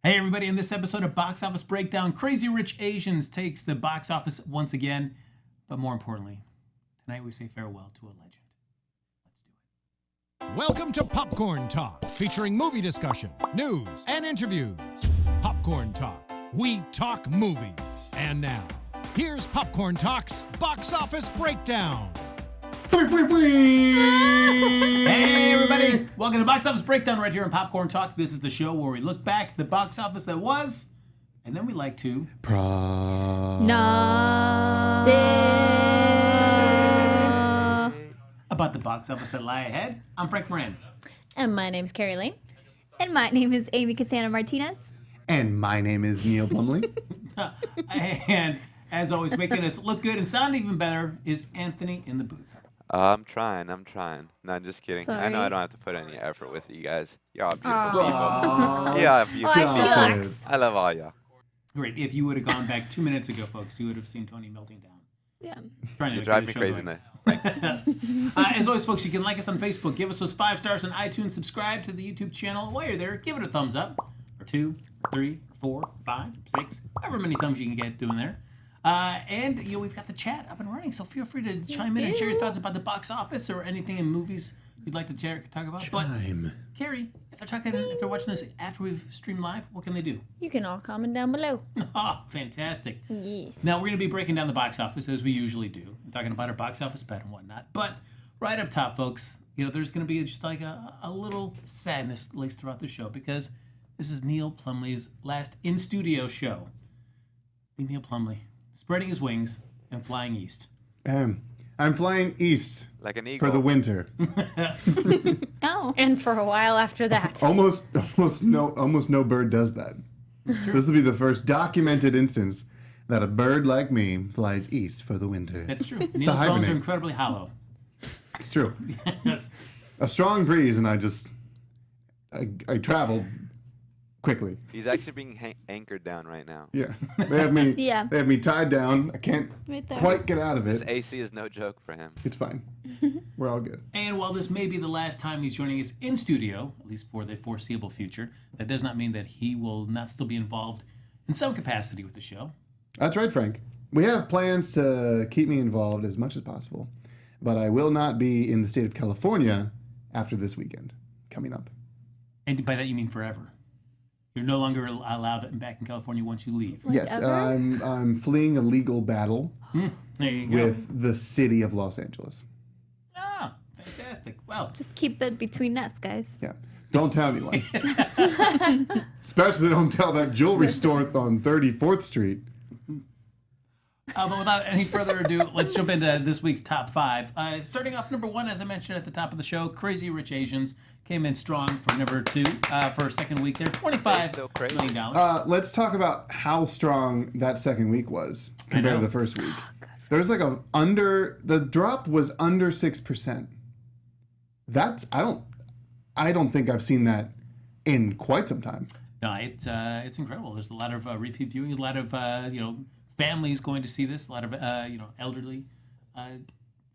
Hey everybody, in this episode of Box Office Breakdown, Crazy Rich Asians takes the box office once again. But more importantly, tonight we say farewell to a legend. Let's do it. Welcome to Popcorn Talk, featuring movie discussion, news, and interviews. Popcorn Talk, we talk movies. And now, here's Popcorn Talk's Box Office Breakdown. Hey everybody, welcome to Box Office Breakdown right here on Popcorn Talk. This is the show where we look back at the box office that was, and then we like to about the box office that lie ahead. I'm Frank Moran. And my name's Kari Lane. And my name is Amy Cassandra Martinez. And my name is Neil Plumley. And as always, making us look good and sound even better is Anthony in the booth. I'm trying. No, I'm just kidding. Sorry. I know I don't have to put any effort with you guys. You're all beautiful Aw. people. Yeah, beautiful Oh, people. shucks. I love all y'all. Great. If you would have gone back 2 minutes ago, folks, you would have seen Tony melting down. Yeah. Trying to You get drive the me show crazy going. now. As always, folks, you can like us on Facebook, give us those 5 stars on iTunes, subscribe to the YouTube channel. While you're there, give it a thumbs up, or 2, 3, 4, 5, 6, however many thumbs you can get doing there. And we've got the chat up and running, so feel free to chime in and share your thoughts about the box office or anything in movies you'd like to talk about. Chime. But Carrie, if they're watching this after we've streamed live, what can they do? You can all comment down below. Oh, fantastic. Yes. Now, we're going to be breaking down the box office as we usually do, and talking about our box office bet and whatnot. But right up top, folks, there's going to be just like a little sadness laced throughout the show because this is Neil Plumley's last in-studio show. Be Neil Plumley, spreading his wings and flying east. I'm flying east Like an eagle. for the winter. Oh. And for a while after that. Almost no bird does that. This will be the first documented instance that a bird like me flies east for the winter. That's true. Neil's bones hibernate. are incredibly hollow. It's true. Yes. A strong breeze, and I travel quickly. He's actually being anchored down right now. Yeah, they have me. Yeah. They have me tied down. I can't Right there. quite get out of This it. AC is no joke for him. It's fine. We're all good. And while this may be the last time he's joining us in studio, at least for the foreseeable future, that does not mean that he will not still be involved in some capacity with the show. That's right, Frank. We have plans to keep me involved as much as possible, but I will not be in the state of California after this weekend coming up. And by that you mean forever. You're no longer allowed back in California once you leave. Yes, ever? I'm fleeing a legal battle There you go. with the city of Los Angeles. Ah, fantastic. Well, Just keep it between us, guys. Yeah, don't tell anyone. Especially don't tell that jewelry store on 34th Street. but without any further ado, let's jump into this week's top 5. Starting off number 1, as I mentioned at the top of the show, Crazy Rich Asians came in strong for number 2 for a second week there, Still crazy. $25 million. Let's talk about how strong that second week was compared know. to the first week. There's like the drop was under 6%. That's I don't think I've seen that in quite some time. No, it's incredible. There's a lot of repeat viewing, a lot of families going to see this, a lot of elderly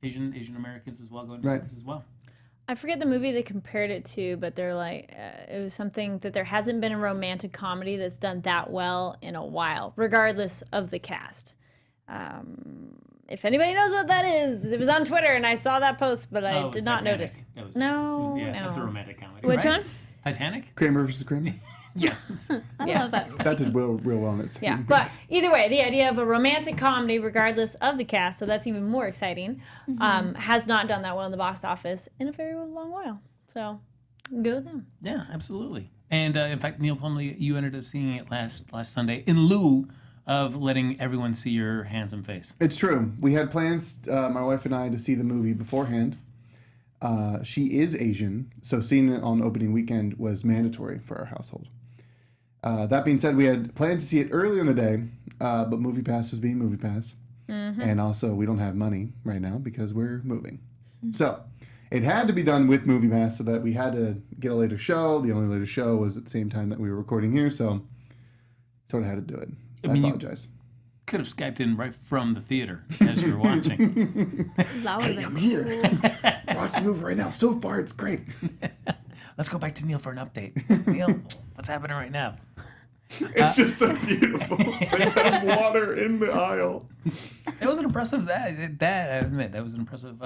Asian Americans as well going to see Right. this as well. I forget the movie they compared it to, but they're like, it was something that there hasn't been a romantic comedy that's done that well in a while, regardless of the cast. If anybody knows what that is, it was on Twitter and I saw that post, but I Oh, it was did not Titanic. notice. That was, No, yeah, no. that's a romantic comedy. Which right? one? Titanic? Kramer versus Kramer. Yeah. I Yeah. love that. That did real well on its. Yeah, but either way, the idea of a romantic comedy, regardless of the cast, so that's even more exciting, has not done that well in the box office in a very long while. So, go with them. Yeah, absolutely. And in fact, Neil Plumley, you ended up seeing it last Sunday in lieu of letting everyone see your handsome face. It's true. We had plans, my wife and I, to see the movie beforehand. She is Asian, so seeing it on opening weekend was mandatory for our household. That being said, we had plans to see it earlier in the day, but MoviePass was being MoviePass. And also, we don't have money right now because we're moving. So, it had to be done with MoviePass so that we had to get a later show. The only later show was at the same time that we were recording here, so sort of had to do it. I mean, you- apologize. Could have Skyped in right from the theater as you were watching. That would have been here. Watch the movie right now. So far, it's great. Let's go back to Neil for an update. Neil, what's happening right now? It's just so beautiful. They have water in the aisle. It was an impressive that I admit that was an impressive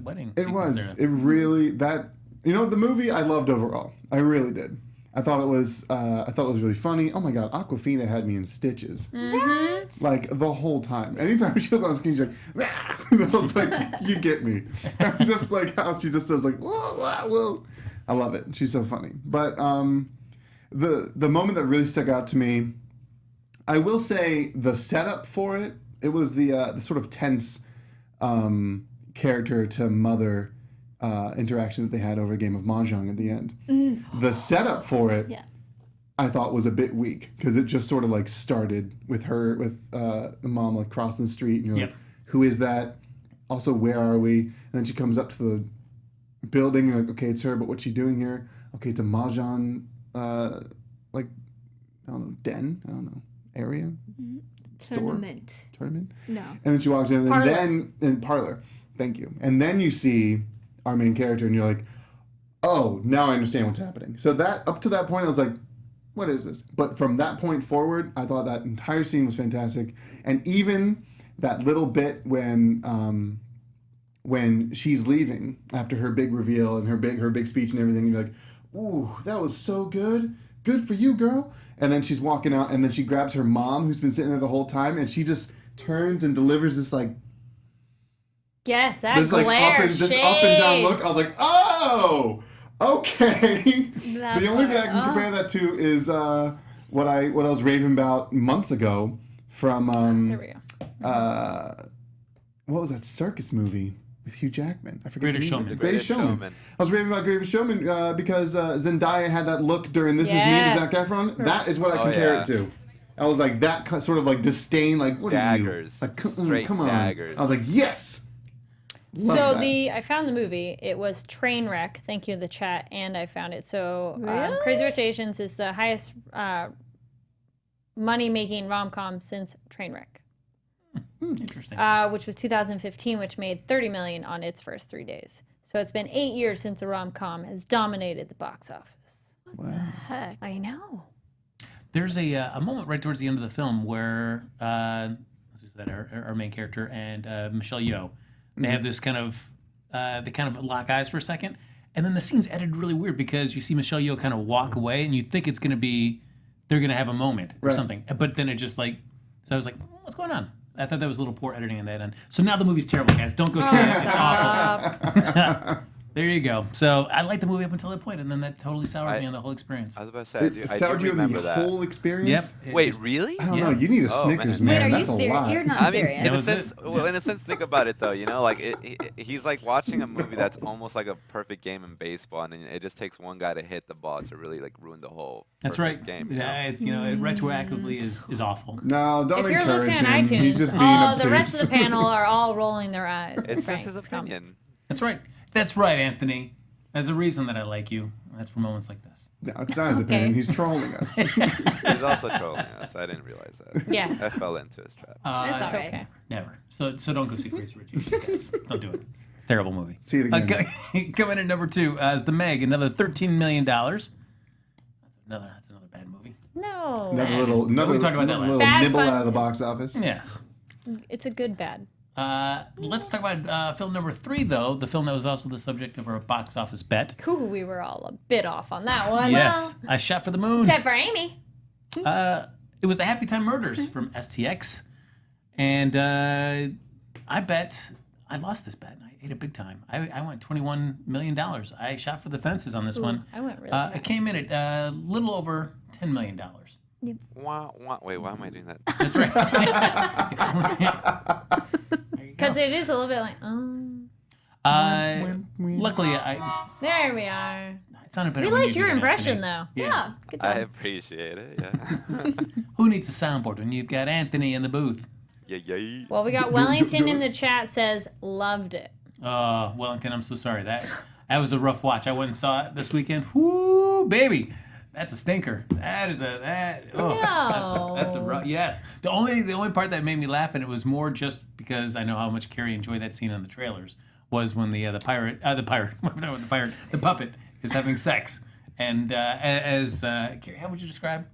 wedding. It sequence was. there. It really the movie I loved overall. I really did. I thought it was really funny. Oh my god, Aquafina had me in stitches. Mm-hmm. Like the whole time. Anytime she was on screen, she's like, "Ah!" I was like, you get me. Just like how she just says like, whoa, whoa, whoa. I love it. She's so funny. But the moment that really stuck out to me, I will say the setup for it. It was the sort of tense character to mother interaction that they had over a game of mahjong at the end. Mm-hmm. The setup for it, I thought was a bit weak because it just sort of like started with her with the mom like crossing the street and you're like, who is that? Also, where are we? And then she comes up to the building and you're like, okay, it's her, but what's she doing here? Okay, it's a mahjong like I don't know, den? I don't know, area? Tournament. Tournament? No. And then she walks in, Parlor. and then parlor. Thank you. And then you see our main character, and you're like, oh, now I understand what's happening. So that up to that point, I was like, what is this? But from that point forward, I thought that entire scene was fantastic, and even that little bit when she's leaving after her big reveal and her big speech and everything, you're like, ooh, that was so good. Good for you, girl. And then she's walking out, and then she grabs her mom, who's been sitting there the whole time, and she just turns and delivers this like Yes, that this glare like up and down look. I was like, oh, okay. The only thing I can compare that to is what I was raving about months ago from There we go. what was that circus movie with Hugh Jackman? I forget. Greatest the name. Showman. The Greatest Showman. I was raving about Greatest Showman because Zendaya had that look during This Is Me to Zac Efron. That is what I compare it to. I was like that sort of like disdain, like what Daggers. are you? Like, Straight come on. daggers. I was like, yes. Love So that. I found the movie. It was Trainwreck. Thank you, the chat, and I found it. So Really? Crazy Rich Asians is the highest money-making rom-com since Trainwreck, Interesting. which was 2015, which made $30 million on its first 3 days. So it's been 8 years since a rom-com has dominated the box office. Heck. I know. There's a moment right towards the end of the film where as we said, our main character and Michelle Yeoh, they have this kind of they kind of lock eyes for a second, and then the scene's edited really weird because you see Michelle Yeoh kind of walk away, and you think it's gonna be they're gonna have a moment or something, but then it just like so I was like, what's going on? I thought that was a little poor editing in that end. So now the movie's terrible, guys. Don't go see it. It's awful. There you go. So I liked the movie up until that point, and then that totally soured me on the whole experience. I was about to say, It I soured do you in remember the that. whole experience? Yep. Wait, really? I don't Yeah. know. You need a Oh, Snickers, man. man. Wait, are you That's a serious? lot. You're not I mean, serious. in a was sense, it. well, in a sense, think about it though. You know, like he's like watching a movie that's almost like a perfect game in baseball, and it just takes one guy to hit the ball to really like ruin the whole. That's perfect right. Game. Yeah, it's it retroactively is awful. No, don't If you're encourage listening on him. He's iTunes, just being all obtuse. the rest of the panel are all rolling their eyes. at It's just Frank's his opinion. comments. That's right. That's right, Anthony. There's a reason that I like you. That's for moments like this. No, it's not his opinion. He's trolling us. He's also trolling us. I didn't realize that. Yes. I fell into his trap. That's all right. Okay. Never. So don't go see Crazy Rich Asians, guys. Don't do it. It's a terrible movie. See it again. Coming in at number 2 is The Meg, another $13 million. That's another bad movie. No. We talked about that last little Bad nibble fun. out of the box office. Yes. It's a good bad. Let's talk about film number 3, though. The film that was also the subject of our box office bet. Ooh, we were all a bit off on that one. Yes. I Shot for the Moon. Except for Amy. It was the Happytime Murders from STX. And I bet, I lost this bet. I ate it big time. I went $21 million. I shot for the fences on this one. I went really It high. came in at a little over $10 million. Wah, wah. Wait, why am I doing that? That's right. Because it is a little bit like, Luckily, there we are. it sounded better We when liked you your did it, impression, Anthony. though. Yeah, good job. I appreciate it. Yeah. Who needs a soundboard when you've got Anthony in the booth? Yeah. Well, we got Wellington in the chat says, loved it. Wellington, I'm so sorry. That was a rough watch. I went and saw it this weekend. Whoo, baby. That's a stinker. That's a rough. Yes. The only part that made me laugh, and it was more just because I know how much Carrie enjoyed that scene in the trailers, was when the puppet is having sex, and Carrie, how would you describe?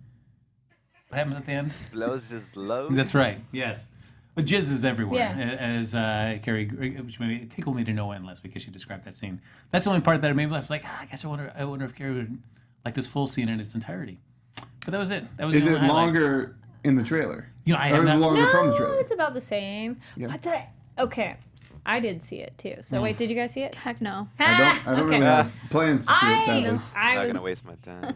What happens at the end? Blows his load. That's right. Yes. But jizz is everywhere, Yeah. as Kari, which maybe it tickled me to no end last week as she described that scene. That's the only part that made me laugh. I was like, I guess I wonder if Kari would like this full scene in its entirety. But that was it. That was Is the it only highlight. longer in the trailer? I or have not. longer from the No, trailer? it's about the same. Yeah. But okay, I did see it too. So wait, did you guys see it? Heck no. I don't Okay. really have plans to see it, sadly. I'm I not was gonna waste my time.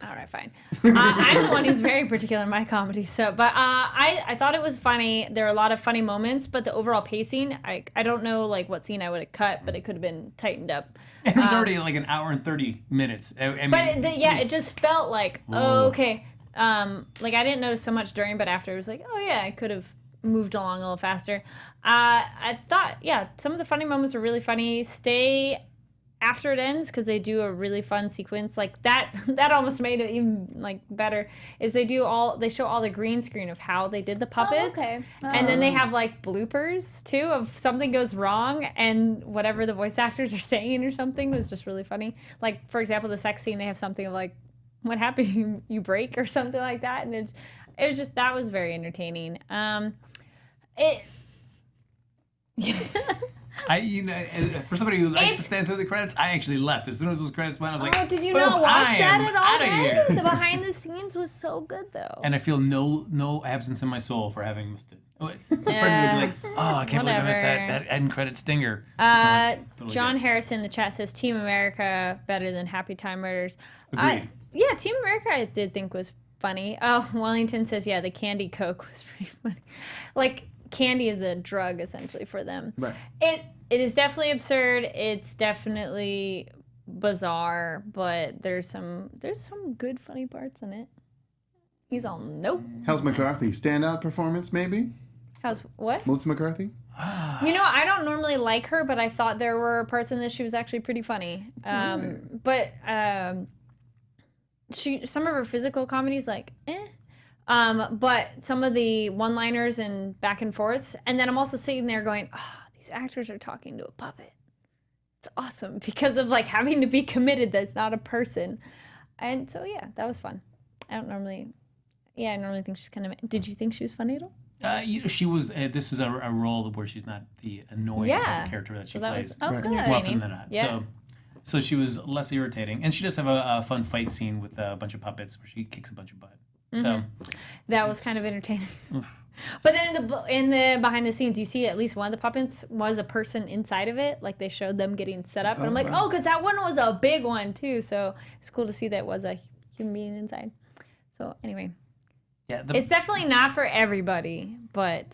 all right, fine. I'm the one who's very particular in my comedy. So, but I thought it was funny. There are a lot of funny moments, but the overall pacing, I don't know like what scene I would have cut, but it could have been tightened up. It was already like an hour and 30 minutes. I mean, But it just felt like okay. Like I didn't notice so much during, but after it was like, oh yeah, I could have moved along a little faster. I thought, yeah, some of the funny moments were really funny. Stay after it ends because they do a really fun sequence like that. That almost made it even like better. Is they show all the green screen of how they did the puppets, okay. and then they have like bloopers too of something goes wrong and whatever the voice actors are saying or something was just really funny. Like for example, the sex scene, they have something of like, what happened? You break or something like that, and it was just that was very entertaining. For somebody who likes to stand through the credits, I actually left as soon as those credits went. I was like, Oh, did you boom, not watch I that am at all? outta here. The behind the scenes was so good though. And I feel no absence in my soul for having missed it. Part of me would be Yeah. like, oh, I can't believe I missed Whatever. that end credit stinger. It's not totally John good. Harrison in the chat says Team America better than Happytime Murders. Agreed. Yeah, Team America I did think was funny. Oh, Wellington says, yeah, the candy Coke was pretty funny. Like, candy is a drug, essentially, for them. Right. It is definitely absurd. It's definitely bizarre, but there's some good, funny parts in it. He's all, nope. How's McCarthy? Standout performance, maybe? How's, what? Melissa McCarthy? You know, I don't normally like her, but I thought there were parts in this she was actually pretty funny. But some of her physical comedies, like, but some of the one-liners and back and forths, and then I'm also sitting there going, oh, these actors are talking to a puppet. It's awesome because of like having to be committed that's not a person. And so yeah, that was fun. I normally think she's kind of. Did you think she was funny at all? She was. This is a role where she's not the annoying type of character that she plays. Oh, good. More often than not. Yeah. So she was less irritating, and she does have a fun fight scene with a bunch of puppets where she kicks a bunch of butt. So That was kind of entertaining. But then in the behind the scenes, you see at least one of the puppets was a person inside of it. Like they showed them getting set up, and I'm like, wow. oh, because that one was a big one too. So it's cool to see that was a human being inside. So anyway, yeah, it's definitely not for everybody, but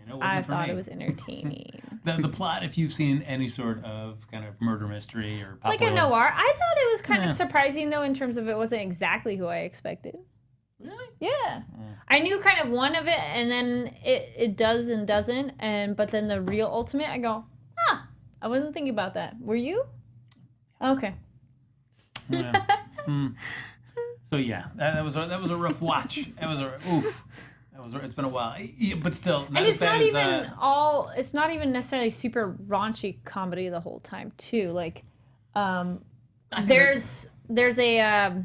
it wasn't I for thought me. it was entertaining. The plot, if you've seen any sort of kind of murder mystery or pop Like a world- noir. I thought it was kind Yeah. of surprising though in terms of it wasn't exactly who I expected. Really? Yeah. I knew kind of one of it, and then it does and doesn't, but then the real ultimate, I go, I wasn't thinking about that. Were you? Okay. Yeah. So yeah, that was a rough watch. That was a oof. It's been a while, yeah, but still. Not And as it's not bad as, even it's not even necessarily super raunchy comedy the whole time too. Like, there's a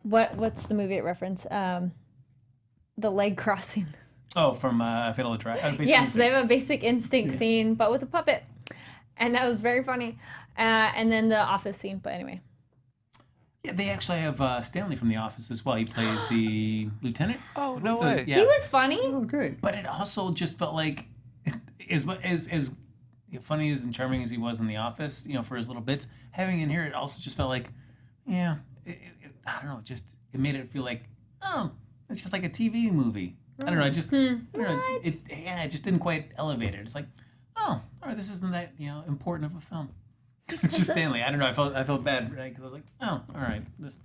what's the movie it reference? The leg crossing. Oh, from Fatal Attraction. Yes, they have a Basic Instinct scene, but with a puppet, and that was very funny. And then the Office scene. But anyway, Yeah, they actually have Stanley from The Office as well. He plays the lieutenant. Oh, no The- way. Yeah. he was funny. Oh, great. But it also just felt like, as funny as and charming as he was in The Office, for his little bits, having in here, it also just felt like, I don't know, it made it feel like, it's just like a TV movie. I don't know, I don't know, it just didn't quite elevate it. It's like, all right, this isn't that important of a film. It's just Stanley. I don't know. I felt bad because I was like, all right, this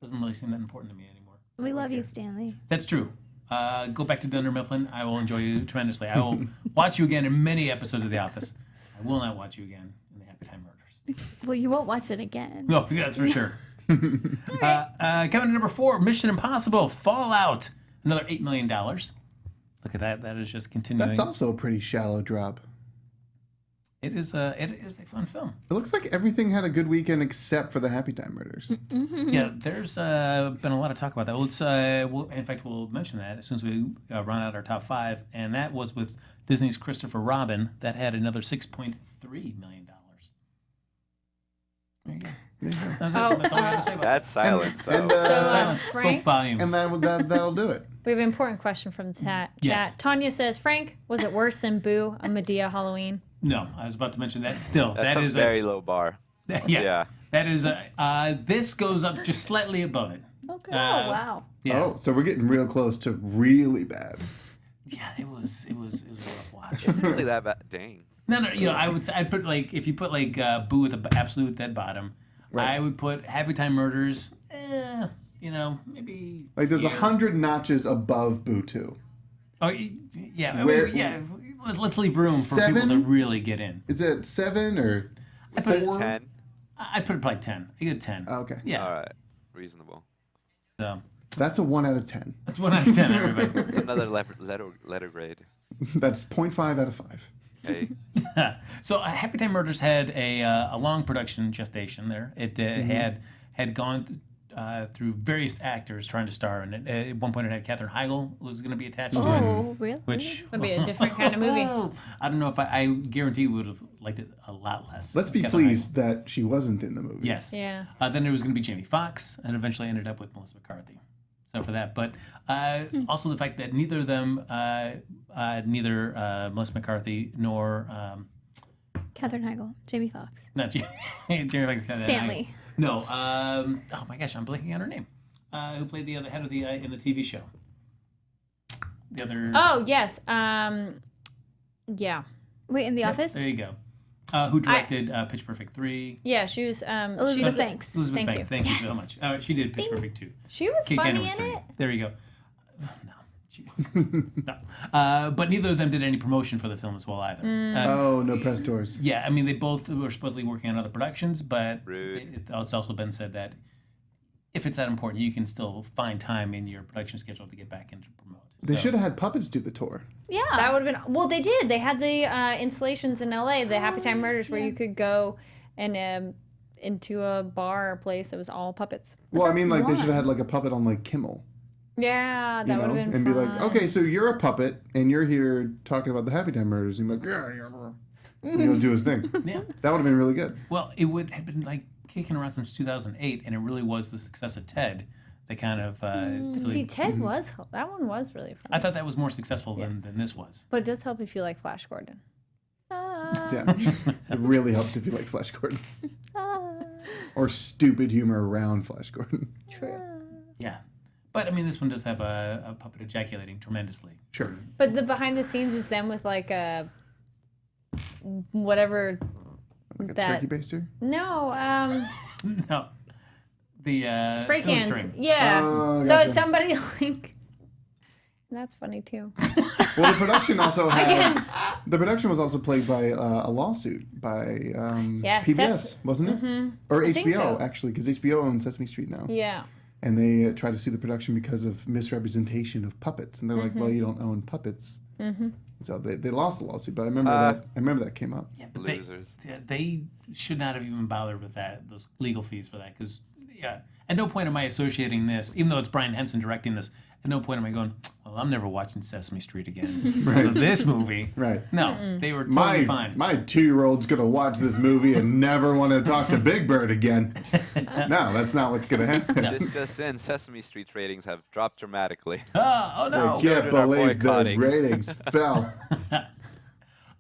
doesn't really seem that important to me anymore. We love you, Stanley. That's true. Go back to Dunder Mifflin. I will enjoy you tremendously. I will watch you again in many episodes of The Office. I will not watch you again in the Happytime Murders. Well, you won't watch it again. No, that's for sure. Coming to number 4, Mission Impossible Fallout. Another $8 million. Look at that. That is just continuing. That's also a pretty shallow drop. it is a fun film. It looks like everything had a good weekend except for the Happytime Murders. Yeah, there's been a lot of talk about that. In fact, we'll mention that as soon as we run out our top 5, and that was with Disney's Christopher Robin. That had another $6.3 million. There you go. That's all I have to say about That's silence, though. And, silence. Frank? Spoke volumes. and that'll do it. We have an important question from the chat. Yes. Tanya says, Frank, was it worse than Boo, a Medea Halloween? No, I was about to mention that. Still, That's a very low bar. Yeah. That is this goes up just slightly above it. Okay. Oh, wow. Yeah. Oh, so we're getting real close to really bad. Yeah, it was a rough watch. Is it really that bad? Dang. No, I'd put if you put Boo with the absolute dead bottom, Right. I would put Happytime Murders, maybe Like there's 100 notches above Boo 2. Oh, yeah. Where- Let's leave room for people to 7? really get in. Is it 7 or put it 4? 10. I'd put it probably 10. I get 10. Oh, okay. Yeah. All right. Reasonable. So That's a 1 out of 10. that's 1 out of 10, everybody. It's another letter grade. That's 0.5 out of 5. Hey. So Happytime Murders had a long production gestation there. It had gone through various actors trying to star in it. At one point, it had Katherine Heigl was going to be attached to it, Oh, really? which Would be a different kind of movie. I don't know if I guarantee would have liked it a lot less. Let's be Katherine pleased that she wasn't in the movie. Heigl. Yes. Yeah. Then there was going to be Jamie Foxx, and eventually ended up with Melissa McCarthy. So for that, but also the fact that neither of them, neither Melissa McCarthy nor Katherine Heigl, Jamie Foxx, not Jamie Foxx, Stanley. No. Oh my gosh, I'm blanking on her name. Who played the other head of the in the TV show? The other. Oh, yes. Yeah. Wait, in The Office? There you go. Who directed Pitch Perfect 3? Yeah, she was. Elizabeth Banks. Elizabeth Thank Banks. Thank you so much. She did Pitch Perfect 2. She was Kate funny Cannon was in 3. it. There you go. No, she wasn't. No. But neither of them did any promotion for the film as well either. Oh, no press tours. Yeah, I mean, they both were supposedly working on other productions, but Rude. it's also been said that if it's that important, you can still find time in your production schedule to get back into promote. They So- should have had puppets do the tour. Yeah. That would have been. Well, they did. They had the installations in LA, the Happytime Murders, where you could go and into a bar or place that was all puppets. Well, I mean, like they one. should have had like a puppet on like Kimmel, Yeah, you that know, would have been and fun. be like, okay, so you're a puppet and you're here talking about the Happytime Murders, and you're like, you know, do his thing. Yeah. That would have been really good. Well, it would have been like kicking around since 2008, and it really was the success of Ted that kind of. Really, See, Ted was that one was really fun, I thought that was more successful than this was. but it does help if you like Flash Gordon. Yeah, it really helps if you like Flash Gordon or stupid humor around Flash Gordon. True. Yeah. But I mean, this one does have a puppet ejaculating tremendously. Sure. But the behind the scenes is them with like a whatever Like a that. turkey baster. No, No. The spray silly cans. string. Yeah. Oh, So gotcha. it's somebody like. That's funny too. Well, the production also had the production was also plagued by a lawsuit by Yes, PBS, wasn't it? Or I think HBO so. actually, because HBO owns Sesame Street now, Yeah. and they tried to sue the production because of misrepresentation of puppets, and they're like, "Well, you don't own puppets," so they lost the lawsuit. But I remember that came up. Yeah, but Losers. they should not have even bothered with those legal fees for that, because at no point am I associating this, even though it's Brian Henson directing this, at no point am I going, well, I'm never watching Sesame Street again because of this movie. Right. No, they were totally fine. My 2-year-old's gonna watch this movie and never want to talk to Big Bird again. No, that's not what's gonna happen. This just in, Sesame Street's ratings have dropped dramatically. Oh no! I can't Children are believe the boycotting. ratings fell.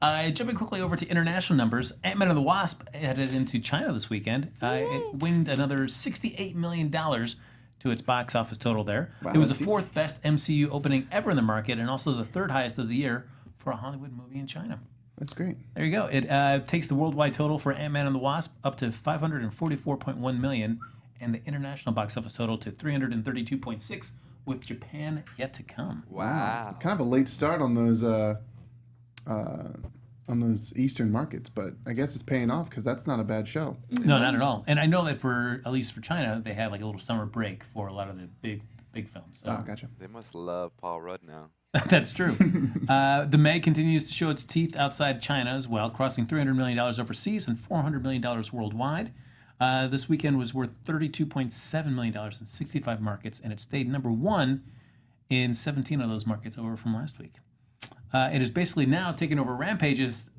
Jumping quickly over to international numbers, Ant-Man and the Wasp headed into China this weekend. It winged another $68 million to its box office total there. Wow, It was the that's fourth best MCU opening ever in the market, and also the third highest of the year for a Hollywood movie in China. That's great. There you go. It takes the worldwide total for Ant-Man and the Wasp up to $544.1 million, and the international box office total to $332.6, with Japan yet to come. Wow. Kind of a late start on those Eastern markets, but I guess it's paying off because that's not a bad show. No, not at all. And I know that at least for China, they had like a little summer break for a lot of the big big films. So. Oh, gotcha. They must love Paul Rudd now. That's true. The Meg continues to show its teeth outside China as well, crossing $300 million overseas and $400 million worldwide. This weekend was worth $32.7 million in 65 markets, and it stayed number one in 17 of those markets over from last week. It is basically now taking over Rampage's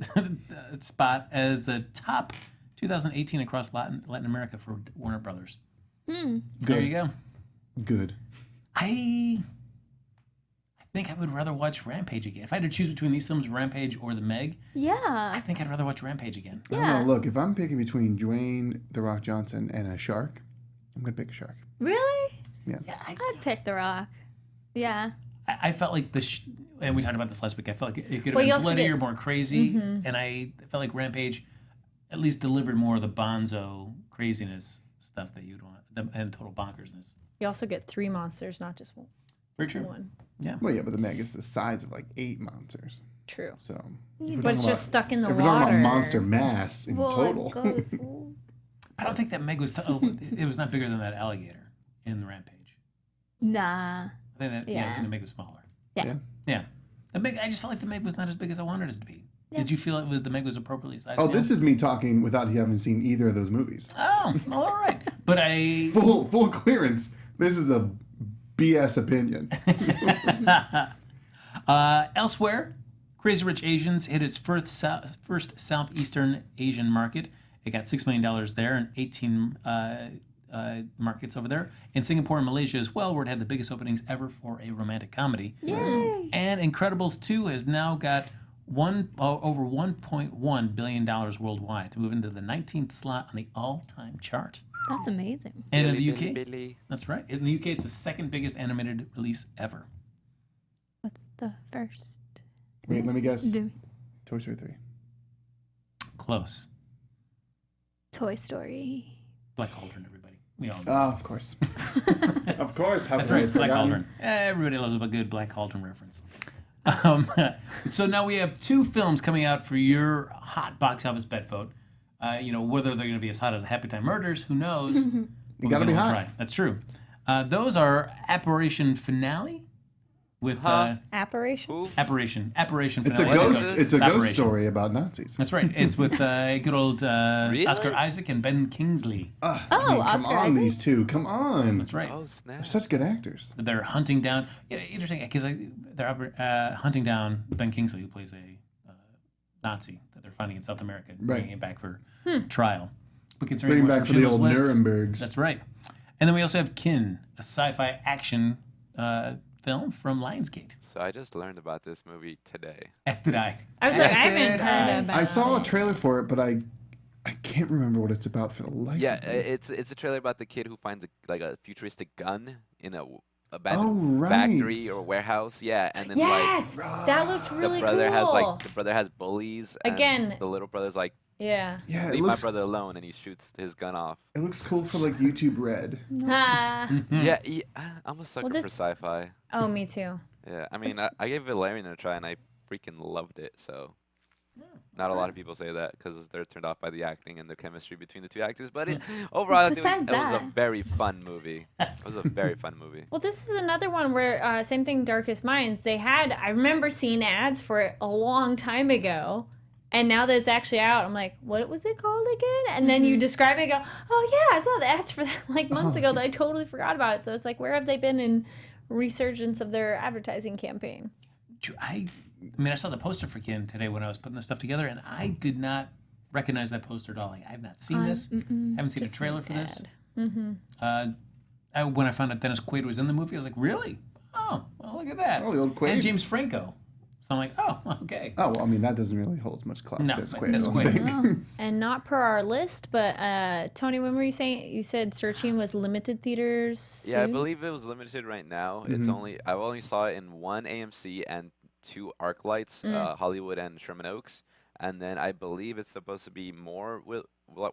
spot as the top 2018 across Latin America for Warner Brothers. There you go. Good. I think I would rather watch Rampage again. If I had to choose between these films, Rampage or The Meg, I Yeah. think I'd rather watch Rampage again. I don't know. Look, if I'm picking between Dwayne The Rock Johnson and a shark, I'm gonna pick a shark. Really? Yeah, I'd pick The Rock. Yeah. I felt like and we talked about this last week. I felt like it could have Well, you been also bloodier, get- more crazy, and I felt like Rampage at least delivered more of the Bonzo craziness stuff that you'd want, and total bonkersness. You also get 3 monsters, not just Very true. one. Yeah. Well, yeah, but the Meg is the size of like 8 monsters. True. So, But it's just stuck in the if we're water. talking about monster mass in Well, total, it goes. Ooh. I don't think that Meg was. It was not bigger than that alligator in the Rampage. Nah. I think that. Yeah, I think the Meg was smaller. Yeah. Yeah. The Meg. I just felt like the Meg was not as big as I wanted it to be. Did you feel the Meg was appropriately sized? oh, down? this is me talking without having seen either of those movies. Oh, well, all right. But I. Full clearance. This is a BS opinion. Elsewhere, Crazy Rich Asians hit its first Southeastern Asian market. It got $6 million there and 18 markets over there. In Singapore and Malaysia as well, where it had the biggest openings ever for a romantic comedy. Yay. And Incredibles 2 has now got over $1.1 billion worldwide to move into the 19th slot on the all-time chart. That's amazing. And in Billy, the UK, Billy, Billy. that's right. In the UK, it's the second biggest animated release ever. What's the first? Wait, let me guess. Do Toy Story 3. Close. Toy Story. Black Cauldron, everybody. We all know. Of course. Of course. How That's could I right, have Black forgotten? Cauldron. Everybody loves a good Black Cauldron reference. So now we have 2 films coming out for your hot box office bet vote. Whether they're going to be as hot as Happytime Murders, who knows? You gotta be hot. Try. That's true. Those are Apparition Finale with Apparition? Who? Apparition It's a Finale. ghost. It's a ghost Apparition. story about Nazis. That's right. It's with good old Really? Oscar Isaac and Ben Kingsley. I Oh, mean, come Oscar on, Isaac? these two. Come on. That's right. Oh, snap. Such good actors. They're hunting down. Interesting because they're hunting down Ben Kingsley, who plays a Nazi that they're finding in South America, bringing him back for trial. But considering Bring it was back from for the Schindler's old List, Nurembergs. That's right. And then we also have Kin, a sci-fi action film from Lionsgate. So I just learned about this movie today. As did I. I was like, I As haven't did heard about I saw a it. trailer for it, but I can't remember what it's about for the life Yeah, of me. it's a trailer about the kid who finds a futuristic gun in a Oh, abandoned right. factory or warehouse. Yeah, and then Yes! That looked really the brother cool. has bullies. And Again. the little brother's like, Yeah. Yeah, it leave my looks, brother alone, and he shoots his gun off. it looks cool for like YouTube Red. Ah. Yeah, I'm a sucker Well, for sci-fi. Oh, me too. Yeah, I mean, I gave Valerian a try, and I freaking loved it. So, not a lot of people say that because they're turned off by the acting and the chemistry between the 2 actors. But overall, I think Besides it was a that. very fun movie. It was a very fun movie. Well, this is another one where, same thing, Darkest Minds. I remember seeing ads for it a long time ago. And now that it's actually out, I'm like, what was it called again? And then you describe it and go, oh, yeah, I saw the ads for that like months ago that I totally forgot about it. So it's like, where have they been in resurgence of their advertising campaign? I saw the poster for Kin today when I was putting this stuff together, and I did not recognize that poster at all. Like, I have not seen this. Haven't seen a trailer for this. When I found out Dennis Quaid was in the movie, I was like, really? Oh, well, look at that. Oh, the old And Quaids. James Franco. So I'm like, oh, okay. Oh, well, I mean, that doesn't really hold as much clout No, as Quaid. that's I don't Quaid. think. And not per our list, but Tony, when were you saying? You said Searching was limited theaters. Yeah, I soon? believe it was limited right now. It's I only saw it in 1 AMC and 2 ArcLights, Hollywood and Sherman Oaks. And then I believe it's supposed to be more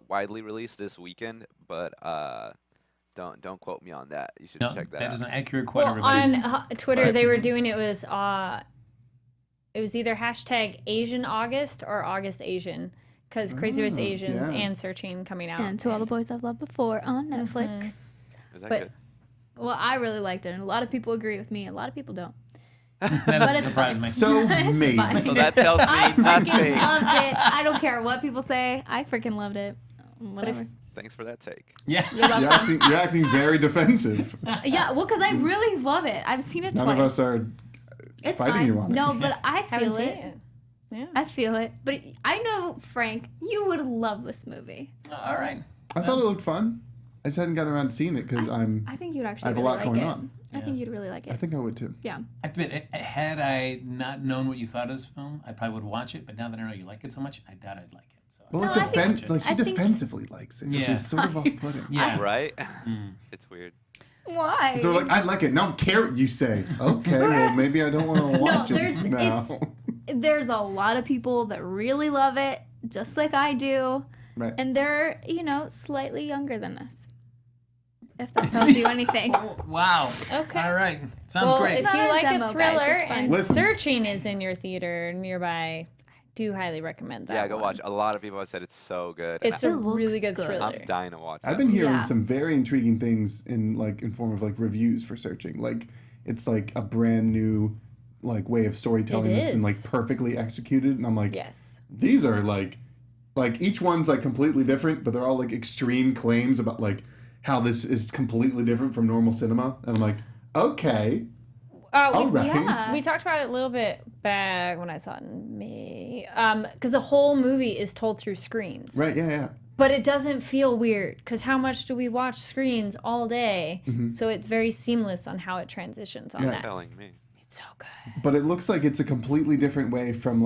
widely released this weekend, but don't quote me on that. You should No, check that that out. is an accurate quote, Well, everybody. on Twitter, But- they were doing it was either hashtag Asian August or August Asian, because Crazy Rich Asians yeah. and Searching coming out. And To All the Boys I've Loved Before on Mm-hmm. Netflix. Is that but- good? Well, I really liked it, and a lot of people agree with me. A lot of people don't. That But doesn't it's surprise fine. me. So It's maybe. fine. So that tells me I not freaking fake. loved it. I don't care what people say. I freaking loved it. Whatever. Thanks for that take. Yeah. You're welcome. You're acting very defensive. Yeah, well, because I really love it. I've seen it None twice. of us are It's fighting fine. you on it. No, but I Haven't feel seen it. it. Yeah. I feel it. But I know, Frank, you would love this movie. All right. I thought it looked fun. I just hadn't gotten around to seeing it because I think you'd I actually have a really lot like going it. on. I think you'd really like I it. think I would too. Yeah. I have to admit, had I not known what you thought of this film, I probably would watch it. But now that I know you like it so much, I doubt I'd like it. So Well, No, like, I think- she I think- defensively likes it, which Yeah. is sort of off-putting. yeah. Right? Mm. It's weird. Why? So like, I like it. No, carrot, you say. Okay, well, maybe I don't want to watch there's- it now. There's a lot of people that really love it, just like I do. Right. And they're, slightly younger than us. If that tells you anything. Oh, wow. Okay. All right. Sounds Well, great. if It's you not a like demo, a guys, thriller it's fine. and Listen. Searching is in your theater nearby, I do highly recommend that. Yeah, go one. watch. A lot of people have said it's so good. and It's a It looks really good good. thriller. I'm dying to watch I've that been movie. hearing Yeah. some very intriguing things in form of like reviews for Searching. Like it's like a brand new way of storytelling It that's been like is. perfectly executed, and I'm like, Yes. these are like each one's like completely different, but they're all like extreme claims about like how this is completely different from normal cinema, and I'm like, okay, all right. Yeah. We talked about it a little bit back when I saw it in May. Because the whole movie is told through screens. Right, yeah. But it doesn't feel weird because how much do we watch screens all day? So it's very seamless on how it transitions on Yeah. that. Telling me. It's so good. But it looks like it's a completely different way from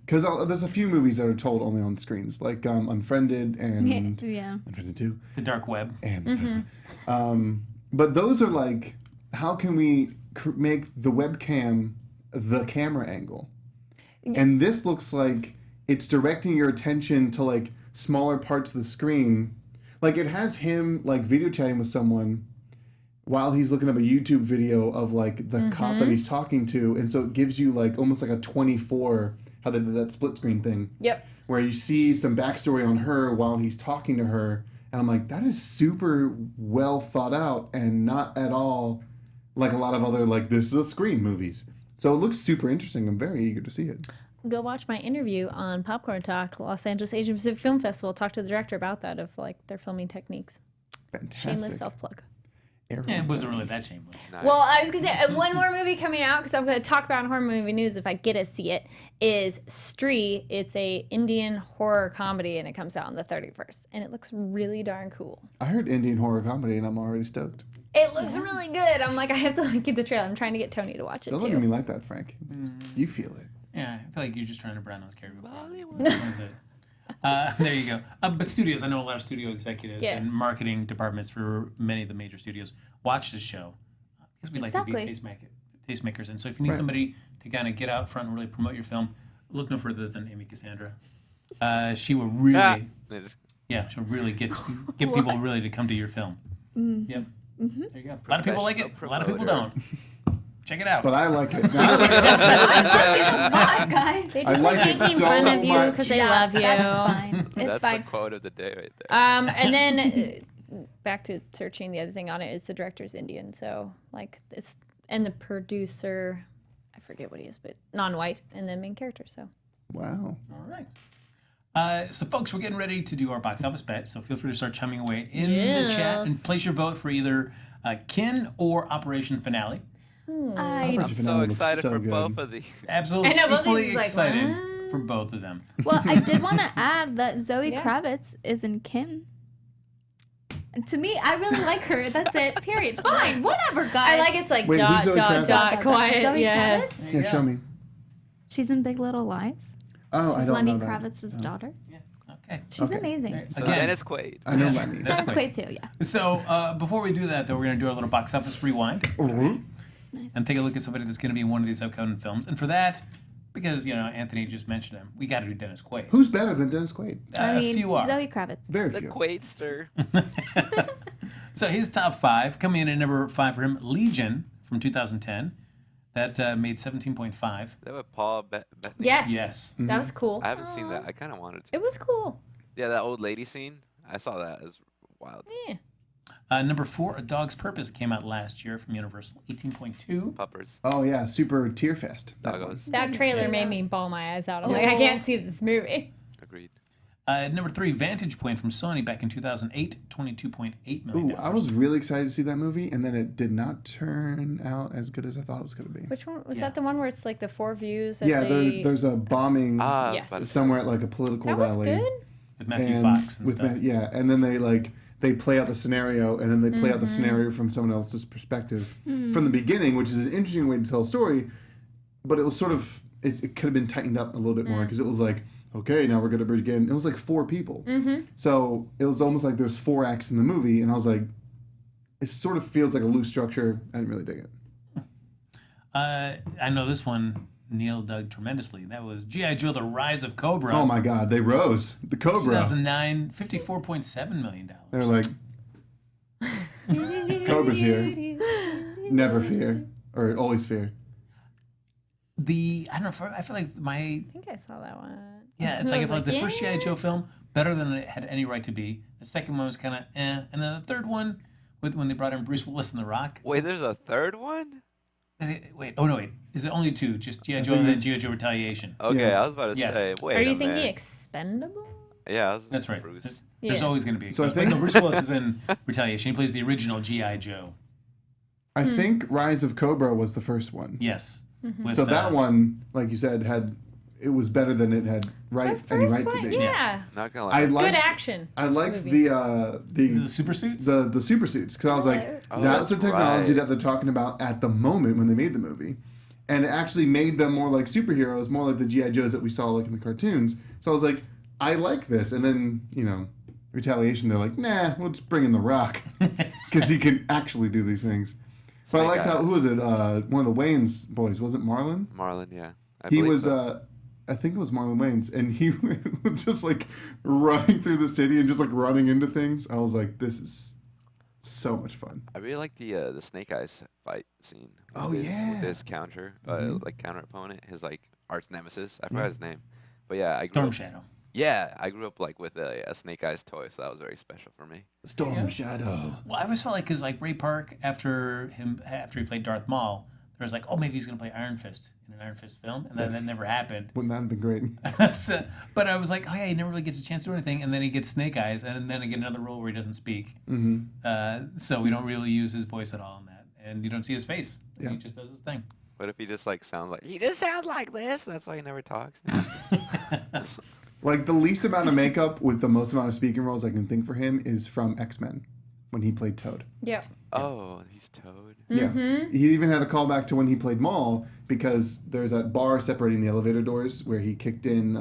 because there's a few movies that are told only on screens, like Unfriended and Yeah. Unfriended 2. The dark web. And but those are like, how can we make the webcam the camera angle? And this looks like it's directing your attention to like smaller parts of the screen. Like it has him like video chatting with someone while he's looking up a YouTube video of like the cop that he's talking to, and so it gives you like almost like a 24, how they did that split screen thing. Yep. Where you see some backstory on her while he's talking to her. And I'm like, that is super well thought out and not at all like a lot of other, like, this is a screen movies. So it looks super interesting. I'm very eager to see it. Go watch my interview on Popcorn Talk, Los Angeles Asian Pacific Film Festival. Talk to the director about that, of like their filming techniques. Fantastic. Shameless self plug. Yeah, it wasn't really that shameless. Nice. Well, I was going to say, and one more movie coming out, because I'm going to talk about in horror movie news if I get to see it, is Stree. It's a Indian horror comedy, and it comes out on the 31st. And it looks really darn cool. I heard Indian horror comedy and I'm already stoked. It looks really good. I'm like, I have to get the trailer. I'm trying to get Tony to watch it, Don't too. look at me like that, Frank. You feel it. Yeah, I feel like you're just trying to brown nose Carrie before. That was it. There you go. But studios, I know a lot of studio executives Yes. and marketing departments for many of the major studios watch this show because we like to be Exactly. tastemakers. And so if you need Right. somebody to kind of get out front and really promote your film, look no further than Amy Cassandra. She will really, she'll really get people really to come to your film. Yep. There you go. A lot of people like it. A lot of people don't. Check it out. But I like it. Why, guys? They I just like like it making so fun of you much. because they love you. That's fine. It's That's fine. the quote of the day right there. And then back to Searching, the other thing on it is the director's Indian. So, like, it's, and the producer, I forget what he is, but non-white, and then main character. So, Wow. All right. So, folks, we're getting ready to do our box office bet. So, feel free to start chiming away in the chat and Yes. place your vote for either Kin or Operation Finale. I, I'm so excited for both of these. Absolutely. I know, both of equally these is like, excited what? for both of them. well, I did want to add that Zoe Yeah. Kravitz is in Kin. And to me, I really like her. That's it. Period. Fine. Whatever, guys. I like it's like Wait, dot, who's Zoe dot, Kravitz? dot, Dot, quiet. Zoe Yes. Kravitz? Yeah, show me. She's in Big Little Lies. Oh, I She's don't Lenny know that. Kravitz's daughter. Yeah. Okay. She's Okay. amazing. So Again. Dennis Quaid. I know Yeah. Lenny. That's Dennis great. Quaid too, yeah. So, before we do that, though, we're going to do our little box office rewind Nice. and take a look at somebody that's going to be in one of these upcoming films. And for that, because, Anthony just mentioned him, we got to do Dennis Quaid. Who's better than Dennis Quaid? I mean, a few are. Zoe Kravitz. Very The few. Quaidster. So his top 5, coming in at number 5 for him, Legion from 2010. That made 17.5. That was Paul Bettany. Yes. Yes. That was cool. I haven't seen that. I kind of wanted to. It was cool. Yeah, that old lady scene. I saw that as wild. Yeah. Number 4, A Dog's Purpose. It came out last year from Universal. 18.2. Puppers. Oh yeah, super tear fest. That one. Doggos. That trailer made me bawl my eyes out. I'm like, I can't see this movie. Agreed. Number 3, Vantage Point from Sony back in 2008. $22.8 million. Ooh, I was really excited to see that movie, and then it did not turn out as good as I thought it was going to be. Which one was that? The one where it's like the 4 views? That Yeah, they... there's a bombing Yes. somewhere at like a political That was rally. good. With Matthew And Fox and with stuff. and then they play out the scenario, and then they play out the scenario from someone else's perspective from the beginning, which is an interesting way to tell a story. But it was sort of it could have been tightened up a little bit more because it was like, okay, now we're gonna begin. It was like 4 people, so it was almost like there's 4 acts in the movie, and I was like, it sort of feels like a loose structure. I didn't really dig it. I know this one Neil dug tremendously. That was G.I. Joe: The Rise of Cobra. Oh my God, they rose the Cobra. 2009, $54.7 million. They're like, Cobra's here. Never fear, or always fear. I don't know. I feel like I think I saw that one. yeah, it's I like was I feel like the like, first G.I. Joe film better than it had any right to be. The second one was kind of and then the third one when they brought in Bruce Willis and The Rock. Wait, there's a third one? Wait, oh no, wait. Is it only 2? Just G.I. Joe and then G.I. Joe Retaliation. Okay, Yeah. I was about to Yes. say, wait Are you a thinking minute. Expendable? Yeah, I was That's right. Bruce. There's Yeah. always going to be. So I think- no, Bruce Willis is in Retaliation. He plays the original G.I. Joe. I think Rise of Cobra was the first one. Yes. With, So that one, like you said, it was better than it had any right to be. Yeah. Not gonna I lie. liked, Good action. I liked movie. the super suits. the super suits because I was like, Oh, that's the that's technology right. that they're talking about at the moment when they made the movie, and it actually made them more like superheroes, more like the GI Joes that we saw like in the cartoons. So I was like, I like this, and then Retaliation, they're like, nah, we'll just bring in The Rock because he can actually do these things. But I Snake liked Eye. how who was it? One of the Wayans boys, was it Marlon? Marlon, yeah. I He believe was so. I think it was Marlon Wayans, and he was just like running through the city and just like running into things. I was like, this is so much fun. I really like the Snake Eyes fight scene. With Oh, his, yeah. With his counter, like counter opponent, his like arch nemesis. I Yeah. forgot his name, but yeah, I grew Storm up. Shadow. Yeah, I grew up like with a Snake Eyes toy, so that was very special for me. Storm Shadow. Well, I always felt like because like Ray Park after he played Darth Maul, there was like, oh, maybe he's gonna play Iron Fist in an Iron Fist film, and then that never happened. Wouldn't that have been great? That's but I was like, oh yeah, he never really gets a chance to do anything, and then he gets Snake Eyes, and then I get another role where he doesn't speak. So we don't really use his voice at all in that, and you don't see his face. Yeah. He just does his thing. What if he just like sounds like he just sounds like this? That's why he never talks. Like the least amount of makeup with the most amount of speaking roles I can think for him is from X-Men when he played Toad. Yeah. Oh, he's Toad. Yeah. He even had a callback to when he played Maul because there's that bar separating the elevator doors where he kicked in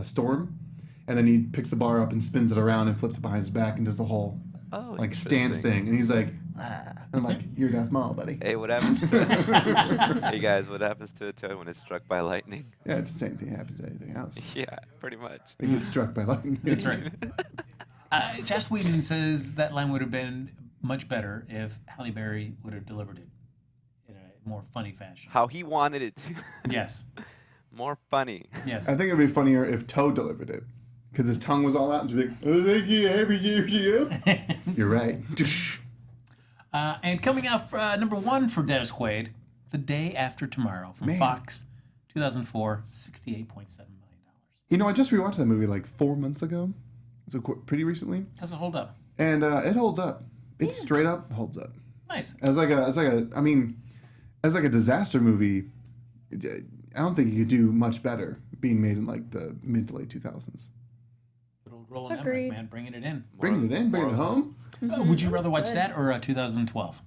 Storm, and then he picks the bar up and spins it around and flips it behind his back and does the whole Oh, like stance interesting. thing. And he's like, ah. And I'm like, you're Darth Maul, buddy. Hey, what happens to Hey guys, what happens to a toad when it's struck by lightning? Yeah, it's the same thing that happens to anything else. Yeah, pretty much. They get struck by lightning. That's right. Joss Whedon says that line would have been much better if Halle Berry would have delivered it in a more funny fashion. How he wanted it to. Yes. More funny. Yes. I think it'd be funnier if Toad delivered it. Because his tongue was all out and just be like, oh, thank you, happy you. You're right. And coming out for, number 1 for Dennis Quaid, The Day After Tomorrow from Man. Fox, 2004, $68.7 million. You know, I just rewatched that movie like 4 months ago. So pretty recently. How's it hold up? And it holds up. It straight up holds up. Nice. As like a disaster movie, I don't think you could do much better being made in like the mid to late 2000s. Good old Roland Emmerich, Agreed. man, bringing it in. Bringing it in, bringing it home. Would you rather watch good. that or 2012?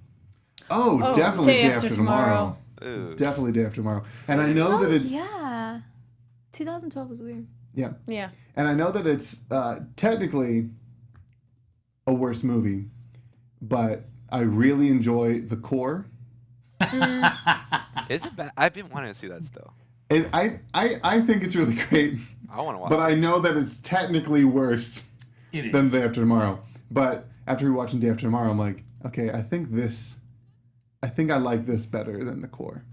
Oh, definitely Day Day After After Tomorrow. Ooh. Definitely Day After Tomorrow. And I know that it's Yeah. 2012 was weird. yeah. Yeah. And I know that it's technically a worse movie, but I really enjoy the core. Is it bad? I've been wanting to see that still. And I think it's really great, I want to watch but it. I know that it's technically worse It is. than Day After Tomorrow. But after watching Day After Tomorrow, I'm like, okay, I think I like this better than the core.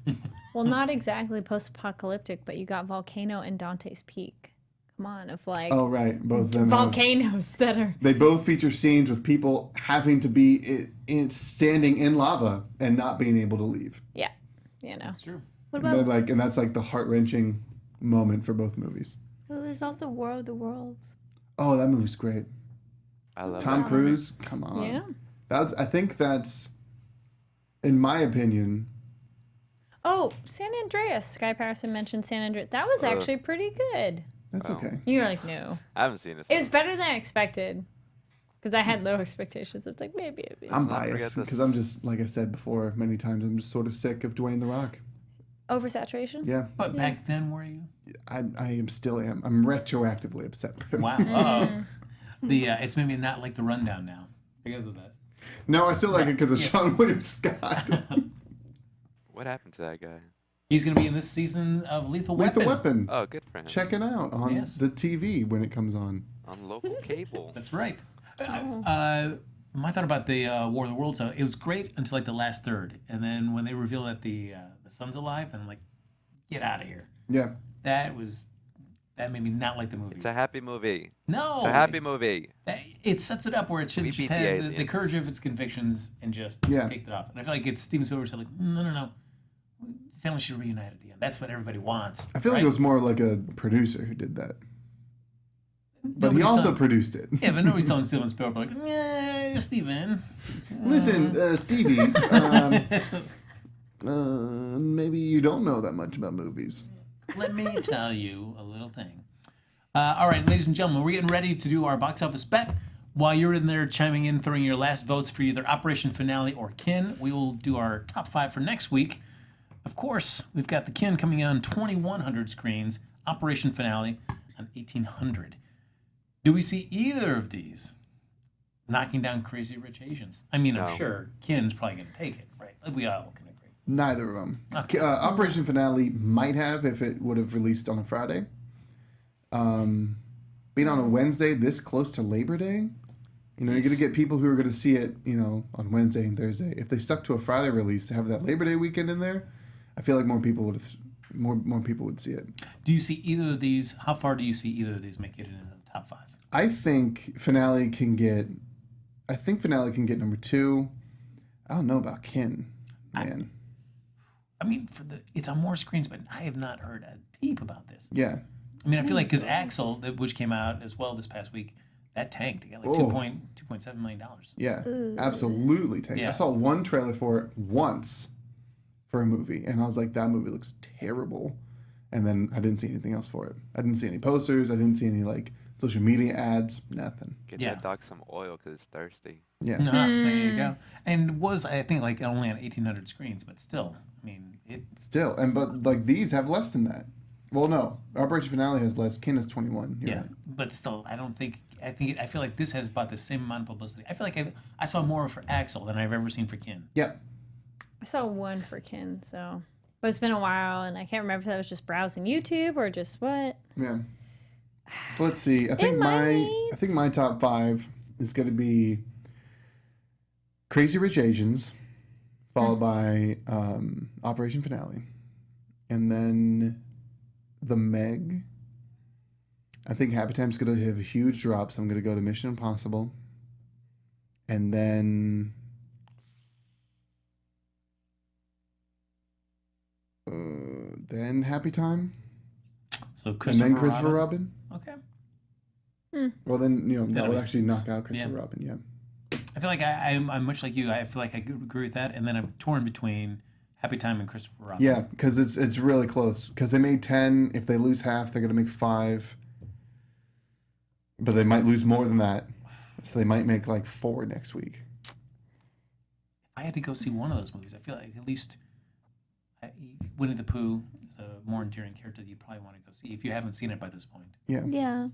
Well, not exactly post-apocalyptic, but you got Volcano and Dante's Peak Come on, of like Oh right, both of them. Have, volcanoes that are. they both feature scenes with people having to be standing in lava and not being able to leave. Yeah, you know. That's true. What And, about? and that's like the heart wrenching moment for both movies. Oh, there's also War of the Worlds. Oh, that movie's great. I love Tom that. Cruise, come on. Yeah. I think that's, in my opinion. Oh, San Andreas. Sky Patterson mentioned San Andreas. That was actually pretty good. That's Oh. okay. You were like, no. I haven't seen it. It was better than I expected. Because I had low expectations. It's like, maybe it'd be. I'm not forget biased this. because I'm just, like I said before many times, I'm just sort of sick of Dwayne The Rock. Oversaturation? Yeah, But back then, were you? I am still am. I'm retroactively upset with him. Wow. Uh-oh. It's made me not like the rundown now because of that. No, I still like it because of Sean William Scott. What happened to that guy? He's going to be in this season of Lethal Weapon. Lethal Weapon. Oh, good for him. Check it out on Yes. the TV when it comes on. On local cable. That's right. My thought about the War of the Worlds, it was great until like the last third, and then when they reveal that the son's alive, and I'm like, get out of here. Yeah. That made me not like the movie. It's a happy movie. No, It's a happy movie. It sets it up where it should We just beat the have the aliens. courage of its convictions and just Yeah. kicked it off. And I feel like it's Steven Spielberg said like, no, family should reunite at the end. That's what everybody wants. I feel like right? it was more like a producer who did that. But he Nobody's also telling- produced it. Yeah, but nobody's telling Steven Spielberg like, yeah, Steven. Listen, Stevie, maybe you don't know that much about movies. Let me tell you a little thing. All right, ladies and gentlemen, we're getting ready to do our box office bet. While you're in there chiming in, throwing your last votes for either Operation Finale or Kin, we will do our top 5 for next week. Of course, we've got the Kin coming on 2,100 screens, Operation Finale on 1,800. Do we see either of these knocking down Crazy Rich Asians? I mean, I'm No. sure Kin's probably going to take it, right? We all can agree. Neither of them. Okay. Operation Finale might have if it would have released on a Friday. Being on a Wednesday this close to Labor Day, you're going to get people who are going to see it, on Wednesday and Thursday. If they stuck to a Friday release to have that Labor Day weekend in there, I feel like more people would see it. Do you see either of these? How far do you see either of these make it into the top 5? I think Finale can get number 2. I don't know about Kin, man. I mean, it's on more screens, but I have not heard a peep about this. Yeah. I mean, I feel like because Axel, which came out as well this past week, that tanked. It got like $2.7 million. Yeah, absolutely. Yeah. I saw one trailer for it once for a movie, and I was like, that movie looks terrible. And then I didn't see anything else for it. I didn't see any posters. I didn't see any social media ads. Nothing. Get Yeah. that dog some oil because it's thirsty. Yeah. There you go. And was, I think, like only on 1,800 screens, but still, I mean, Still, but these have less than that. Well, no, Operation Finale has less. Kin is 21. You're yeah. right. But still, I feel like this has about the same amount of publicity. I feel like I saw more for Axel than I've ever seen for Kin. Yeah. I saw one for Kin, so. But it's been a while, and I can't remember if that was just browsing YouTube or just what. Yeah. So let's see. I think my top 5 is going to be Crazy Rich Asians, followed by Operation Finale, and then The Meg. I think Happytime's going to have a huge drop, so I'm going to go to Mission Impossible, and then Happytime, So and Christopher then Christopher Robin. Okay. Well, then that That'll would be actually six. knock out Christopher Yeah. Robin. Yeah. I feel like I'm much like you. I feel like I agree with that, and then I'm torn between Happy Time and Christopher Robin. Yeah, because it's really close. Because they made 10. If they lose half, they're gonna make 5. But they might lose more than that, so they might make like 4 next week. If I had to go see one of those movies, I feel like at least Winnie the Pooh is a more endearing character that you probably want to go see if you haven't seen it by this point. Yeah. Yeah.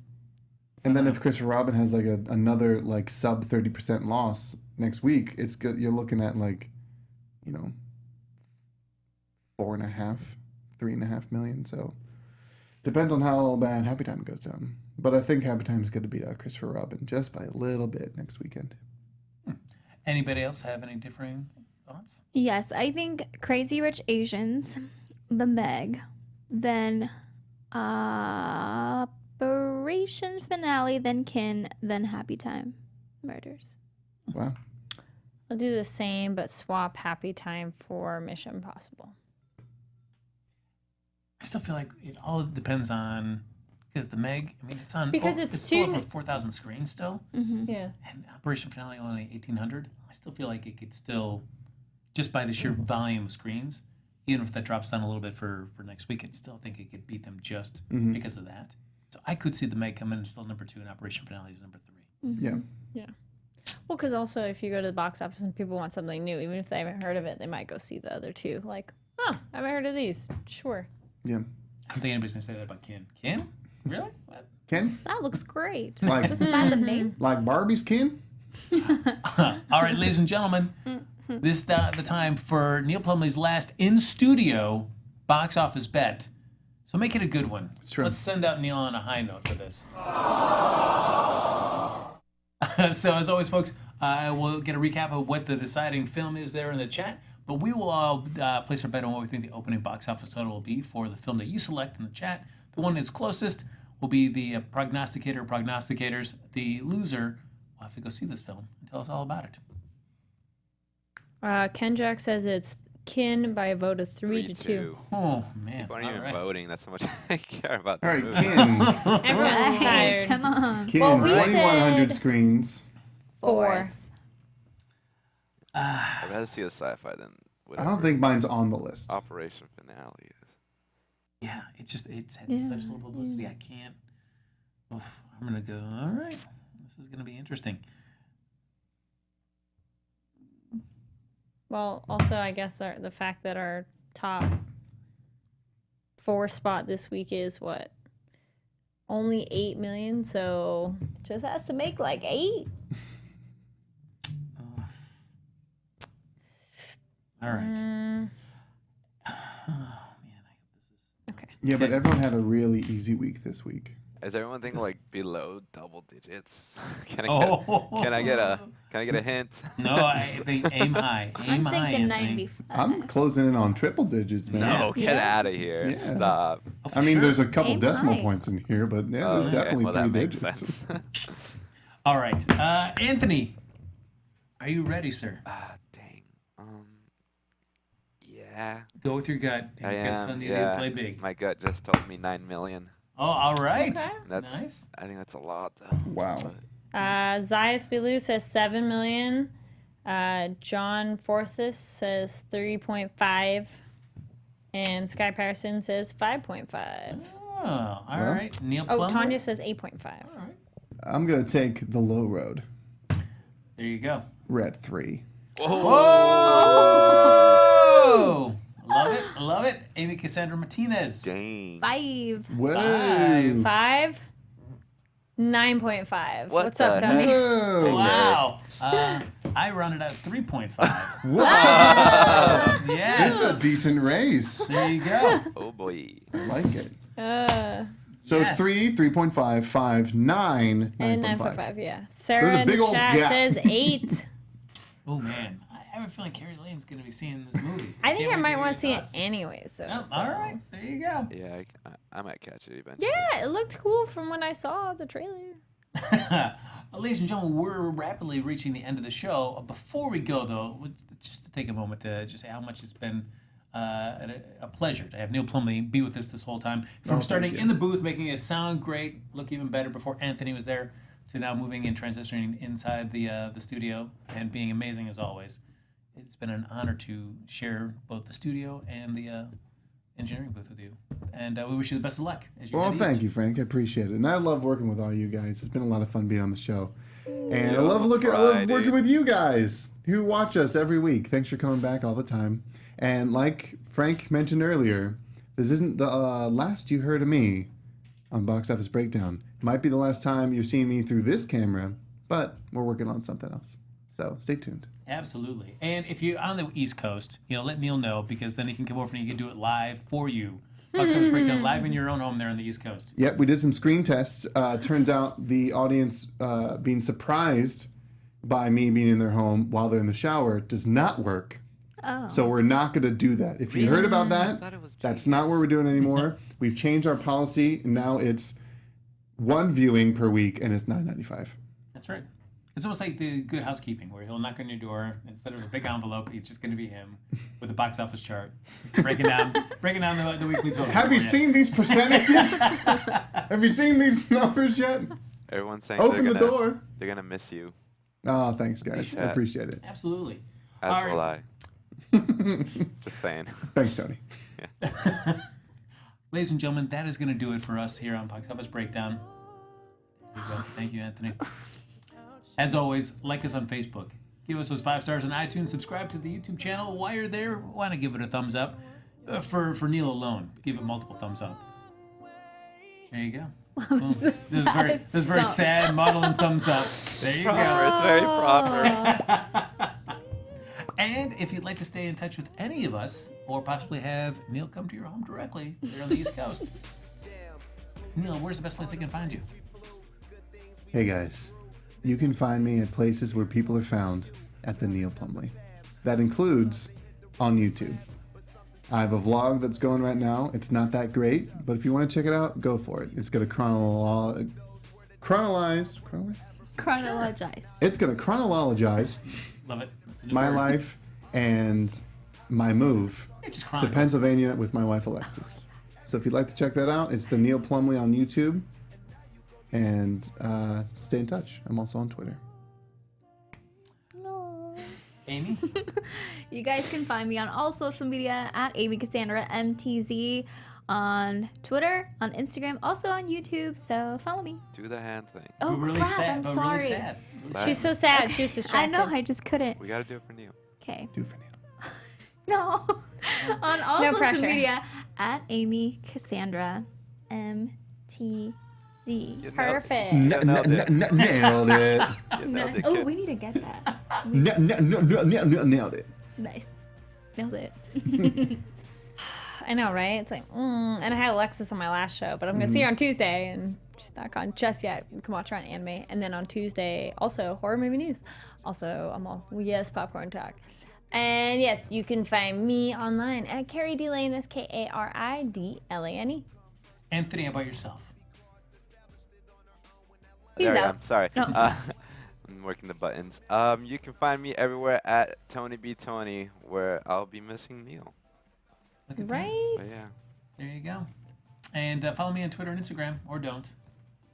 And then if Christopher Robin has like another like sub 30% loss next week, it's good. You're looking at like, 4.5, 3.5 million. So depends on how bad Happy Time goes down. But I think Happy Time is going to beat out Christopher Robin just by a little bit next weekend. Anybody else have any differing thoughts? Yes, I think Crazy Rich Asians, The Meg, then Operation Operation Finale, then Kin, then Happytime Murders. Wow. I'll do the same, but swap Happy Time for Mission Impossible. I still feel like it all depends on because the Meg. I mean, it's on Because it's it's still too- over 4,000 screens still, Yeah. and Operation Finale only 1,800. I still feel like it could still, just by the sheer volume of screens, even if that drops down a little bit for next week, I still think it could beat them just because of that. So I could see the Meg come in still number 2 and Operation Finale is number 3. Yeah. Yeah. Well, because also if you go to the box office and people want something new, even if they haven't heard of it, they might go see the other two. Like, oh, I haven't heard of these. Sure. Yeah. I don't think anybody's gonna say that about Ken. Ken? Really? What? Ken? That looks great. Like, Just random name. like Barbie's Ken? All right, ladies and gentlemen, this the time for Neil Plumley's last in-studio box office bet. So make it a good one. It's true. Let's send out Neil on a high note for this. So as always, folks, we'll get a recap of what the deciding film is there in the chat. But we will all place our bet on what we think the opening box office total will be for the film that you select in the chat. The one that's closest will be the prognosticator or prognosticators. The loser will have to go see this film and tell us all about it. Ken Jack says it's Kin by a vote of 3-2. Oh, man. People aren't All even right. voting. That's how much I care about All the right, movie. Ken. Everyone's Guys, tired. come on. Ken, Well, we 2,100 said- screens. 4. I'd rather see a sci-fi than I whatever don't think mine's on the list. Operation Finale is. Yeah, it's had Yeah, such little publicity. I can't. Oof, I'm gonna go. All right, this is gonna be interesting. Well, also, I guess the fact that our top 4 spot this week is what? Only 8 million, so just has to make like 8. All right. Mm, Oh man, I hope this is. okay. Yeah, but everyone had a really easy week this week. Is everyone thinking like below double digits? Can I get a hint? No, I think aim high. Aim I'm high, thinking Anthony. 95. I'm closing in on triple digits, man. No, get Yeah. out of here. Yeah. Stop. Oh, for I mean, sure. there's a couple Aim decimal high. points in here, but yeah, there's Okay, definitely well, 3 that makes digits. sense. All right, Anthony, are you ready, sir? Dang. Yeah. Go with your gut. I Your gut's am. telling you to Yeah. play big. My gut just told me 9 million. Oh, all right. Okay. That's. Nice. I think that's a lot though. Wow. But Zayas Bilou says 7 million. John Forthus says 3.5. And Sky Patterson says 5.5. Oh, all Well. right. Neil Oh, Plummer. Tanya says 8.5. All right. I'm going to take the low road. There you go. We're at 3. Whoa! Love it. Love it. Amy Cassandra Martinez. dang. 5. Whoa. 5. 9.5. What What's up, the Tony? heck? Whoa. Wow. I rounded out 3.5. Wow. Yes. This is a decent race. There you go. Oh boy. I like it. So Yes. it's 3, 3.5, 5, 9, And 9.5. 9.5, yeah. there's Sarah a in the big old chat gap. says 8. Oh man, I have a feeling Kari Lane's going to be seeing this movie. I think Can't I wait might hear want your to see it thoughts. anyway. So, Oh, so- all right, there you go. Yeah, I might catch it eventually. Yeah, it looked cool from when I saw the trailer. Ladies and gentlemen, we're rapidly reaching the end of the show. Before we go, though, just to take a moment to just say how much it's been a pleasure to have Neil Plumley be with us this whole time. From thank starting you. in the booth, making it sound great, look even better before Anthony was there, to now moving and transitioning inside the studio and being amazing as always. It's been an honor to share both the studio and the engineering booth with you. And we wish you the best of luck as you Well, head thank east. you, Frank. I appreciate it. And I love working with all you guys. It's been a lot of fun being on the show. And I love working dude. with you guys who watch us every week. Thanks for coming back all the time. And like Frank mentioned earlier, this isn't the last you heard of me on Box Office Breakdown. It might be the last time you're seeing me through this camera, but we're working on something else. So stay tuned. Absolutely. And if you're on the East Coast, let Neil know, because then he can come over and he can do it live for you. Box Office Breakdown live in your own home there on the East Coast. Yep, we did some screen tests. Turns out the audience being surprised by me being in their home while they're in the shower does not work. Oh. So we're not going to do that. If you heard about that, thought it was that's not what we're doing anymore. We've changed our policy, and now it's one viewing per week, and it's $9.95. That's right. It's almost like the Good Housekeeping, where he'll knock on your door instead of a big envelope. It's just going to be him with a box office chart, breaking down the weekly total. Have you seen these percentages? Have you seen these numbers yet? Everyone's saying Open the door. They're gonna miss you. Oh, thanks, guys. I appreciate it. Absolutely. As All will right. I. Just saying. Thanks, Tony. Ladies and gentlemen, that is going to do it for us here on Box Office Breakdown. There you go. Thank you, Anthony. As always, like us on Facebook. Give us those 5 stars on iTunes. Subscribe to the YouTube channel. While you're there, why not give it a thumbs up? For Neil alone, give it multiple thumbs up. There you go. Boom. This is very sad modeling thumbs up. There you Proper. go. It's very proper. And if you'd like to stay in touch with any of us, or possibly have Neil come to your home directly there on the East Coast, Neil, where's the best place they can find you? Hey, guys. You can find me at places where people are found at the Neil Plumley. That includes on YouTube. I have a vlog that's going right now. It's not that great, but if you want to check it out, go for it. It's going to chronologize. It's going to chronologize Love it. That's a new my word. life and my move Yeah, just to chronicle. Pennsylvania with my wife Alexis. So if you'd like to check that out, it's the Neil Plumley on YouTube. And stay in touch. I'm also on Twitter. Amy? You guys can find me on all social media at Amy Cassandra MTZ on Twitter, on Instagram, also on YouTube. So follow me. Do the hand thing. Oh, But really crap, sad. I'm but sorry. really sad. She's so sad. She's I distracted. know, I just couldn't. We gotta do it for Neil. Okay. Do it for Neil. No. On all No social pressure. media at Amy Cassandra MTZ. You Perfect. nailed it. Nailed it. You nailed it, Oh, kid. we need to get that. Nailed it. Nice. Nailed it. I know, right? It's like, and I had Alexis on my last show, but I'm going to see her on Tuesday, and she's not gone just yet. You can watch her on anime. And then on Tuesday, also, horror movie news. Also, I'm all, yes, Popcorn Talk. And yes, you can find me online at Kari D. Lane. That's KARIDLANE. Anthony, how about yourself? He's There I out. am. Sorry. No. I'm working the buttons. You can find me everywhere at Tony B. Tony, where I'll be missing Neil. Look at that. Right? But yeah. There you go. And follow me on Twitter and Instagram, or don't.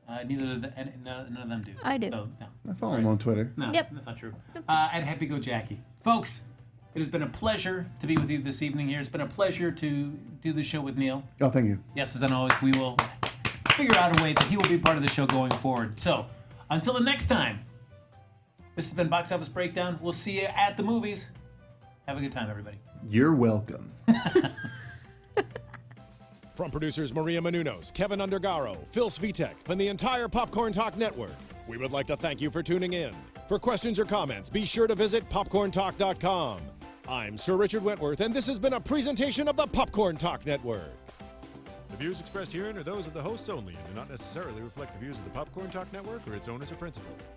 None of them do. I do. So, no. I follow him on Twitter. No, Yep. that's not true. At Happy Go Jackie. Folks, it has been a pleasure to be with you this evening here. It's been a pleasure to do the show with Neil. Oh, thank you. Yes, as always, we will figure out a way that he will be part of the show going forward. So, until the next time, this has been Box Office Breakdown. We'll see you at the movies. Have a good time, everybody. You're welcome. From producers Maria Menounos, Kevin Undergaro, Phil Svitek, and the entire Popcorn Talk Network, we would like to thank you for tuning in. For questions or comments, be sure to visit popcorntalk.com. I'm Sir Richard Wentworth, and this has been a presentation of the Popcorn Talk Network. The views expressed herein are those of the hosts only and do not necessarily reflect the views of the Popcorn Talk Network or its owners or principals.